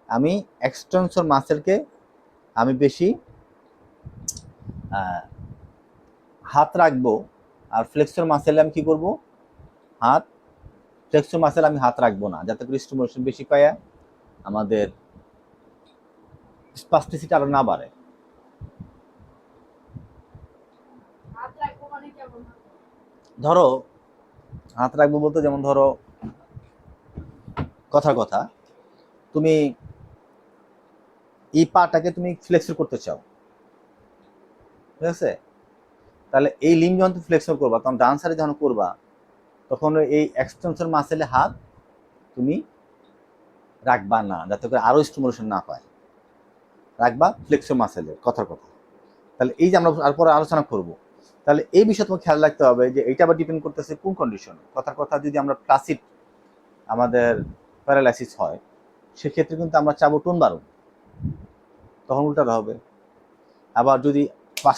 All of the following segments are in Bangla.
আমি এক্সটেনসর মাসেলকে আমি বেশি হাত রাখবো, আর ফ্লেক্সর মাসেলে আমি কি করব, হাত ফ্লেক্সর মাসেল আমি হাত রাখবো না, যাতে করে স্টিমুলেশন বেশি পায়, আমাদের স্পাস্টিসিটি আরো না বাড়ে। ধরো হাত রাখবো বলতে, যেমন ধরো কথার কথা, তুমি এই পাটাকে তুমি ফ্লেক্সর করতে চাও, ঠিক আছে? তাহলে এই লিম্ব যখন তুমি ফ্লেক্সর করবা, তখন ডান সাইডে যখন করবা, তখন এই এক্সটেনসর মাসেলে হাত তুমি রাখবা না, যাতে করে আরো স্টিমুলেশন না পায়, রাখবা ফ্লেক্সর মাসেলের, কথার কথা। তাহলে এই যে আমরা তারপরে আলোচনা করব, তাহলে এই বিষয়ে তোমাকে খেয়াল রাখতে হবে যে এটা আবার ডিপেন্ড করতেছে কোন কন্ডিশনে। কথার কথা, যদি আমরা প্লাসিড আমাদের প্যারালাইসিস হয়, সেক্ষেত্রে কিন্তু আমরা চাবো টোন বাড়ুন, তখন উল্টাতে হবে। আবার যদি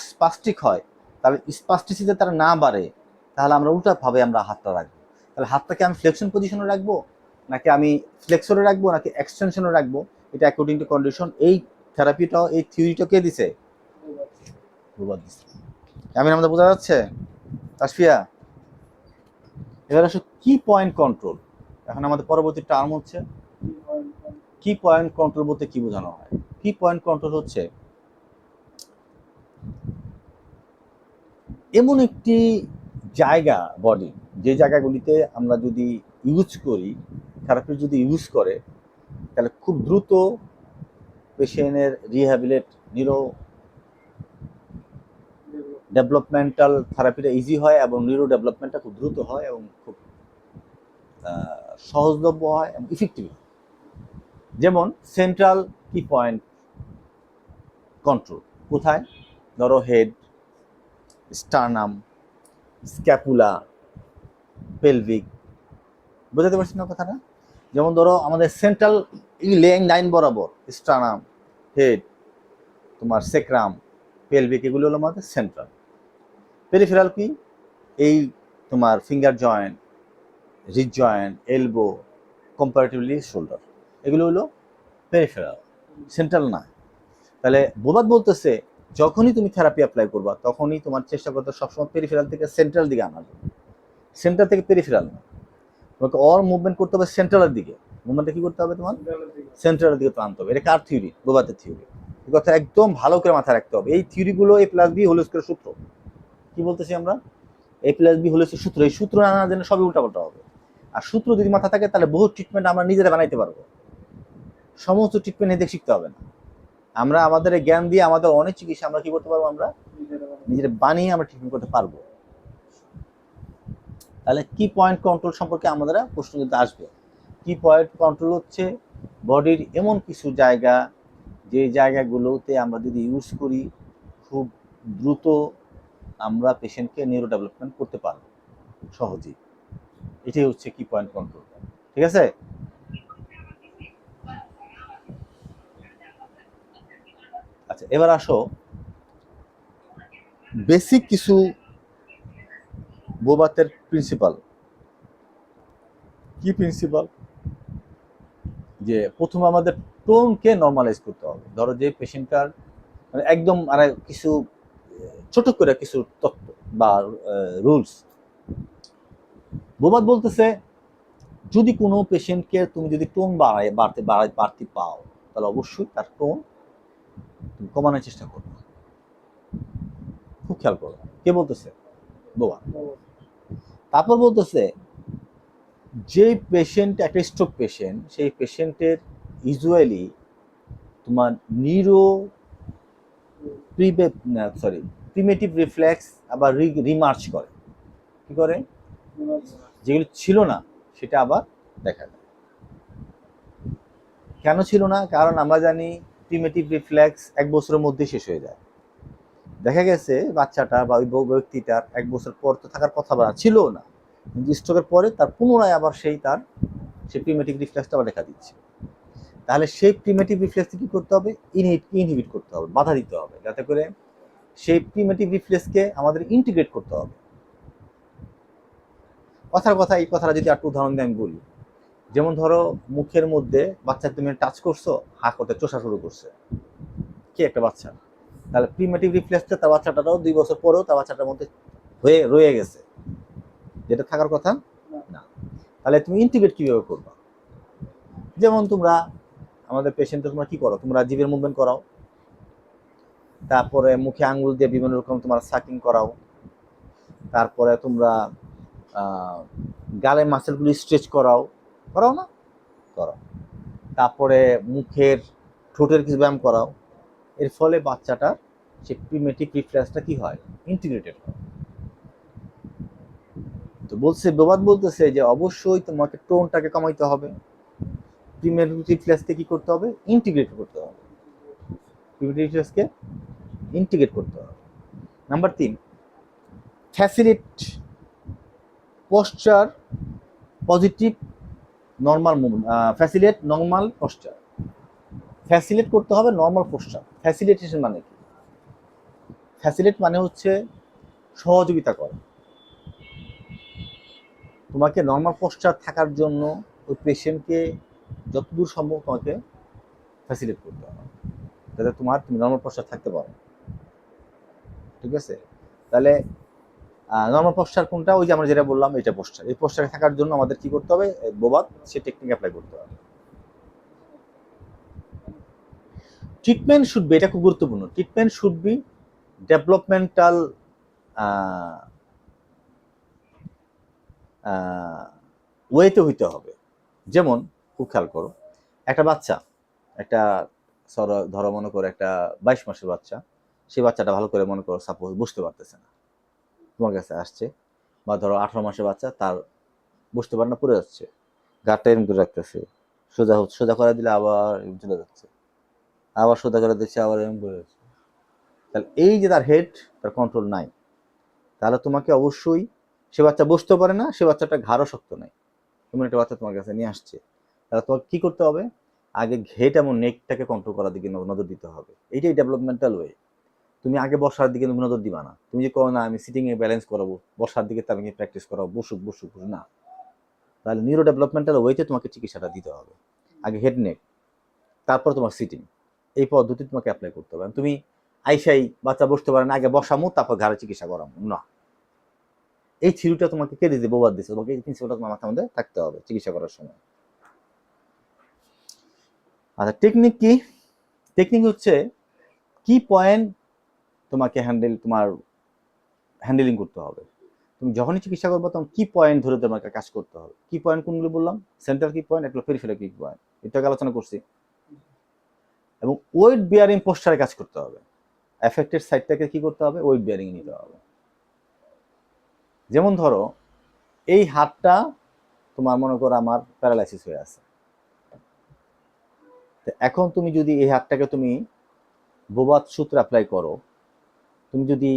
স্পাস্টিক হয়, তাহলে স্পাস্টিসিতে তারা না বাড়ে, তাহলে আমরা উল্টাভাবে আমরা হাতটা রাখবো। তাহলে হাতটাকে আমি ফ্লেকশন পজিশনে রাখবো, নাকি আমি ফ্লেক্সরে রাখবো, নাকি এক্সটেনশনে রাখবো, এটা অ্যাকর্ডিং টু কন্ডিশন। এই থেরাপিটাও, এই থিওরিটা কে দিছে? রুবাদ দিছে। আমি আমাদের বোঝা যাচ্ছে তাসফিয়া? এবার আসো কি পয়েন্ট কন্ট্রোল। এখন আমাদের পরবর্তী টার্ম হচ্ছে কি পয়েন্ট কন্ট্রোল। বলতে কি বোঝানো হয়? কি পয়েন্ট কন্ট্রোল হচ্ছে এমন একটি জায়গা বডি, যে জায়গাগুলিতে আমরা যদি ইউজ করি, থেরাপি যদি ইউজ করে, তাহলে খুব দ্রুত পেশেন্টের রিহ্যাবিলেট, নিউরো ডেভেলপমেন্টাল থেরাপিটা ইজি হয়, এবং নিউরো ডেভেলপমেন্টটা খুব দ্রুত হয়, এবং খুব সহজলভ্য হয় এবং ইফেক্টিভ। যেমন সেন্ট্রাল কি পয়েন্ট কন্ট্রোল কোথায়? ধরো হেড, স্টার্নাম, স্ক্যাপুলা, পেলভিক। বুঝতে পারছি না কথাটা? যেমন ধরো আমাদের সেন্ট্রাল লেইং লাইন বরাবর স্টার্নাম, হেড, তোমার সেক্রাম, পেলভিক, এগুলো হলো আমাদের সেন্ট্রাল। পেরিফেরাল কি? এই তোমার finger joint, wrist joint, elbow, comparatively shoulder, এগুলো হলো পেরিফেরাল, সেন্ট্রাল না। তাহলে বোবাদ বলতেছে যখনই তুমি থেরাপি অ্যাপ্লাই করবা, তখনই তোমার চেষ্টা করতে সবসময় পেরিফেরাল থেকে সেন্ট্রাল দিকে আনার জন্য, সেন্ট্রাল থেকে পেরিফেরাল না। তোমাকে অর মুভমেন্ট করতে হবে সেন্ট্রালের দিকে। মুভমেন্টটা কি করতে হবে তোমার? সেন্ট্রালের দিকে আনতে হবে। এটা কার থিওরি? বোবাদের থিওরি। এই কথা একদম ভালো করে মাথায় রাখতে হবে। এই থিওরিগুলো এ প্লাস বি হোল স্কয়ার সূত্র। কি বলতেছি আমরা? এ প্লাস বি হোল স্কয়ার সূত্র। এই সূত্র না জানার জন্য সবই উল্টাপাল্টা হবে। আর সূত্র যদি মাথা থাকে, তাহলে বহু ট্রিটমেন্ট আমরা নিজেরা বানাইতে পারবো। সমস্ত ট্রিটমেন্ট এদের শিখতে হবে না। আমরা আমাদের জ্ঞান দিয়ে আমাদের অনেক চিকিৎসা আমরা কি করতে পারবো? আমরা নিজেরা বানিয়ে আমরা ট্রিটমেন্ট করতে পারবো। তাহলে কি পয়েন্ট কন্ট্রোল সম্পর্কে আমাদের প্রশ্ন কিন্তু আসবে। কি পয়েন্ট কন্ট্রোল হচ্ছে বডির এমন কিছু জায়গা, যে জায়গাগুলোতে আমরা যদি ইউজ করি, খুব দ্রুত আমরা পেশেন্টকে নিউরো ডেভেলপমেন্ট করতে পারবো সহজেই। এটাই হচ্ছে কি পয়েন্ট কন্ট্রোল। ঠিক আছে? আচ্ছা, এবার আসো বেসিক কিছু বোবাতের প্রিন্সিপাল। কি প্রিন্সিপাল? যে প্রথমে আমাদের টোনকে নর্মালাইজ করতে হবে। ধরো যে পেশেন্টটার মানে একদম আর কিছু ছোট করে কিছু তত্ত্ব বা রুলস। বোবাদ বলতেছে যদি কোনো পেশেন্টকে তুমি যদি টোন বাড়তে পাও, তাহলে অবশ্যই তার টোন তুমি কমানোর চেষ্টা করবে। খুব খেয়াল করো। কে বলতেছে? বোবাদ। তারপর বলতেছে যে পেশেন্ট একটা স্ট্রোক পেশেন্ট, সেই পেশেন্টের ইউজুয়ালি তোমার নিউরো প্রিমেটিভ রিফ্লেক্স আবার রিমার্চ করে। কি করে? যেগুলো ছিল না সেটা আবার দেখা যায়। কেন ছিল না? কারণ আমরা জানি প্রিমেটিভ রিফ্লেক্স 1 বছরের মধ্যে শেষ হয়ে যায়। দেখা গেছে বাচ্চাটা বা ওই ব্যক্তিটার 1 বছর পর তো থাকার কথা ছিল না, কিন্তু স্ট্রোকের পরে তার পুনরায় আবার সেই প্রিমেটিভ রিফ্লেক্সটা আবার দেখা দিচ্ছে। তাহলে সেই প্রিমেটিভ রিফ্লেক্স কি করতে হবে? ইনহিবিট করতে হবে, বাধা দিতে হবে, যাতে করে সেই প্রিমেটিভ রিফ্লেক্সকে আমাদের ইন্টিগ্রেট করতে হবে। কথার কথা, এই কথাটা যদি একটু উদাহরণ দিয়ে আমি বলি, যেমন ধরো মুখের মধ্যে বাচ্চা তুমি টাচ করছো, হা করতে চোষা শুরু করছে, কি একটা বাচ্চা, তাহলে প্রিমেটিভ রিফ্লেক্সটা তার বাচ্চাটাও 2 বছর পরেও তার বাচ্চাটার মধ্যে হয়ে রয়ে গেছে, যেটা থাকার কথা না। তাহলে তুমি ইন্টিগ্রেট কিভাবে করবা? যেমন তোমরা আমাদের পেশেন্টে তোমরা কি করো, তোমরা জিভের মুভমেন্ট করাও, তারপরে মুখে আঙ্গুল দিয়ে বিভিন্ন রকম তোমার সাকিং করাও, তারপরে তোমরা গালের মাসেলগুলি স্ট্রেচ করাও, করাও না? করাও। তারপরে মুখের ঠোঁটের কিছু ব্যায়াম করাও। এর ফলে বাচ্চাটার সে প্রিমেটিভ রিফ্লেক্সটা কি হয়, ইন্টিগ্রেটেড হয়। তো বলছে বোবাদ বলতেছে যে অবশ্যই তোমাকে টোনটাকে কমাইতে হবে, প্রিমেটিভ রিফ্লেক্সকে কি করতে হবে, ইন্টিগ্রেট করতে হবে, প্রিমেটিভ রিফ্লেক্সকে ইন্টিগ্রেট করতে হবে। Number 3, facilitate posture positive normal movement, facilitate normal posture. Facilitate করতে হবে নর্মাল পোস্টার। ফ্যাসিলিটেশন মানে কি? ফ্যাসিলিটেট মানে হচ্ছে সহযোগিতা করা। তোমাকে নর্মাল পোস্টার থাকার জন্য ওই পেশেন্টকে যতদূর সম্ভব তোমাকে ফ্যাসিলিটেট করতে হবে, যাতে তুমি নর্মাল পোস্টার থাকতে পারো। ঠিক আছে? তাহলে নর্মাল পোস্টার কোনটা? ওই যে আমরা যেটা বললাম এটা পোস্টার। এই পোস্টারে থাকার জন্য আমাদের কি করতে হবে, বোবাদ সে টেকনিক অ্যাপ্লাই করতে হবে। ট্রিটমেন্ট শুড বি, এটা খুব গুরুত্বপূর্ণ, ট্রিটমেন্ট শুড বি ডেভেলপমেন্টাল ওয়েতে হইতে হবে। যেমন খুব খেয়াল করো, একটা বাচ্চা, একটা ধরো মনে করো একটা 22 মাসের বাচ্চা, সেই বাচ্চাটা ভালো করে মনে করো সাপোজ বুঝতে পারতেছে না, তোমার কাছে আসছে। বা ধরো 18 মাসের বাচ্চা, তার বুঝতে পারে না, পড়ে যাচ্ছে, গাড়টা এরকম করে রাখতেছে, সোজা সোজা করে দিলে আবার চলে যাচ্ছে, আবার সোজা করে দিচ্ছে, আবার এরকম করে যাচ্ছে। তাহলে এই যে তার হেড, তার কন্ট্রোল নাই, তাহলে তোমাকে অবশ্যই, সে বাচ্চা বুঝতেও পারে না, সে বাচ্চাটা ঘাড়ও শক্ত নাই, এমন একটা বাচ্চা তোমার কাছে নিয়ে আসছে, তাহলে তোমাকে কি করতে হবে, আগে ঘেট এবং নেকটাকে কন্ট্রোল করার দিকে নজর দিতে হবে। এইটাই ডেভেলপমেন্টাল ওয়ে। তুমি আগে বসার দিকে নজর দিবা না, তুমি যে করো না আমি সিটিং এ ব্যালেন্স করাবো, বসার দিকে তার প্র্যাকটিস করাবো, বসুক বসুক না। তাহলে নিউরো ডেভেলপমেন্টাল ওয়েতে তোমাকে চিকিৎসাটা দিতে হবে। আগে হেড নেক, তারপর তোমার সিটিং, এই পদ্ধতি তোমাকে অ্যাপ্লাই করতে হবে। তুমি আইসাই বাচ্চা বসতে পারে না, আগে বসামো তারপর ঘাড়ে চিকিৎসা করাবো না। এই থিওরিটা তোমাকে কে দিতে, বোবাদ দিচ্ছে, তোমাকে এই প্রিন্সিপালটা তোমার মাথার মধ্যে থাকতে হবে চিকিৎসা করার সময়। আচ্ছা, টেকনিক কি? টেকনিক হচ্ছে কি পয়েন্ট তোমাকে হ্যান্ডেলিং করতে হবে। তুমি যখনই চিকিৎসা করবো তখন কি পয়েন্ট ধরে তোমাকে কাজ করতে হবে। কি পয়েন্ট কোনগুলো বললাম? সেন্ট্রাল কি পয়েন্ট, একটা পেরিফেরাল কি পয়েন্ট, এটাকে আলোচনা করছি। এবং ওয়েট বিয়ারিং পোস্টারে কাজ করতে হবে। এফেক্টেড সাইডটাকে কি করতে হবে, ওয়েট বিয়ারিং নিতে হবে। যেমন ধরো এই হাতটা তোমার মনে করো আমার প্যারালাইসিস হয়ে আছে, এখন তুমি যদি এই হাতটাকে তুমি বোবাদ সূত্র অ্যাপ্লাই করো, তুমি যদি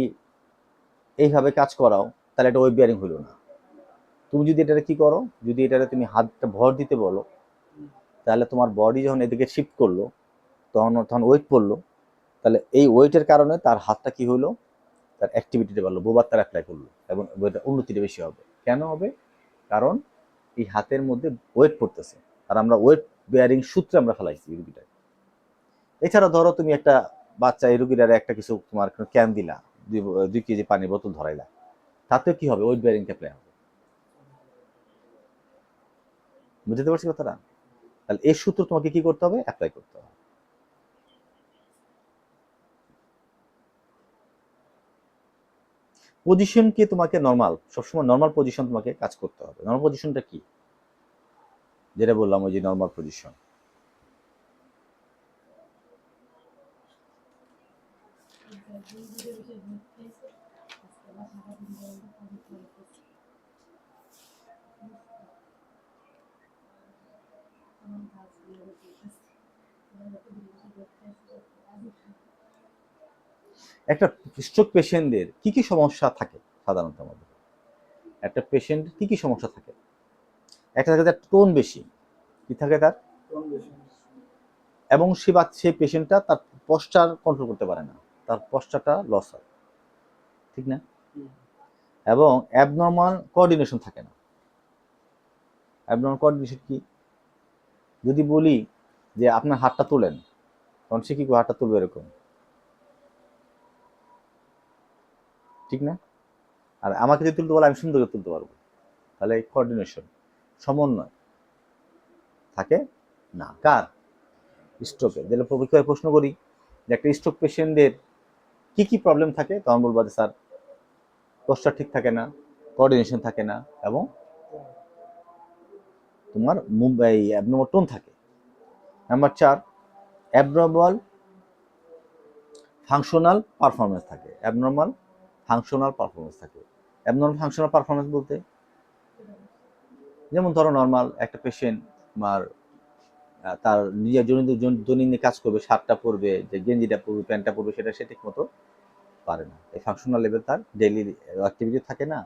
এইভাবে কাজ করাও, তাহলে এটা ওয়েট বিয়ারিং হলো না। তুমি যদি এটাকে কি করো, যদি এটাকে তুমি হাতটা ভর দিতে বলো, তাহলে তোমার বডি যখন এদিকে শিফট করলো, তখন ওয়েট পড়লো, তাহলে এই ওয়েটের কারণে তার হাতটা কি হলো, তার অ্যাক্টিভিটিটা বাড়লো, বোবার তার অ্যাপ্লাই করলো, এবং উন্নতিটা বেশি হবে। কেন হবে? কারণ এই হাতের মধ্যে ওয়েট পড়তেছে, আর আমরা ওয়েট বেয়ারিং সূত্রে আমরা ফেলাইছি এই রুগীটাকে। এছাড়া ধরো তুমি একটা বাচ্চা, এই রুগীটার একটা কিছু তোমার ক্যান দিলা, 2 কেজি পানির বোতল ধরাইলা, তাতেও কি হবে, ওয়েট বেয়ারিং অ্যাপ্লাই হবে। বুঝতে পারছি কথাটা? তাহলে এই সূত্র তোমাকে কি করতে হবে, অ্যাপ্লাই করতে হবে। পজিশনকে তোমাকে নর্মাল, সবসময় নর্মাল পজিশন তোমাকে কাজ করতে হবে। নর্মাল পজিশনটা কি, যেটা বললাম ওই যে নর্মাল পজিশন। একটা স্ট্রোক পেশেন্টদের কি কি সমস্যা থাকে সাধারণত আমাদের? একটা পেশেন্ট কি কি সমস্যা থাকে? একটা থাকে তার টোন বেশি, কি থাকে তার, এবং সেই পেশেন্টটা তার পশ্চার কন্ট্রোল করতে পারে না, তার পশ্চারটা লস হয়, ঠিক না? এবং অ্যাবনর্মাল কোঅর্ডিনেশন থাকে না। অ্যাবনর্মাল কোঅর্ডিনেশন কি? যদি বলি যে আপনার হাতটা তোলেন, তখন সে কি করে হাতটা তুলবে এরকম, ঠিক না? আর আমাকে যদি তুলতে বলে আমি সুন্দর করে তুলতে পারবো। তাহলে কোঅর্ডিনেশন, সমন্বয় থাকে না কার? স্ট্রোকের। তাহলে পরীক্ষায় প্রশ্ন করি যে একটা স্ট্রোক পেশেন্টদের কি কি প্রবলেম থাকে, তখন বলবো যে স্যার পোস্টার ঠিক থাকে না, কোঅর্ডিনেশন থাকে না, এবং তোমার এই অ্যাবনর্মাল টোন থাকে। নাম্বার 4, অ্যাবনর্মাল ফাংশনাল পারফরমেন্স থাকে। অ্যাবনর্মাল ফাংশনাল পারফরমেন্স থাকে। অ্যাবনর্মাল ফাংশনাল পারফরমেন্স বলতে, যেমন ধরো নর্মাল একটা পেশেন্ট আমার তার নিজের দৈনন্দিন কাজ করবে, শার্টটা পরবে, যে গেঞ্জিটা পরবে, প্যান্টটা পরবে, সেটা সে ঠিক মতো পারে না। এই ফাংশনাল লেভেল তার ডেইলি অ্যাক্টিভিটি থাকে না।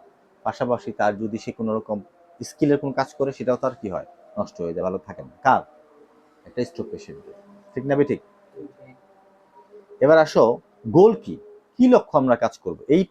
পাশাপাশি তার যদি সে কোনো রকম স্কিলের কোনো কাজ করে, সেটাও তার কি হয়, নষ্ট হয়ে যায়, ভালো থাকে না। কার? একটা স্ট্রোক পেশেন্ট, ঠিক না ঠিক? এবার আসো, গোল কি, কি লক্ষ্য আমরা কাজ করব এই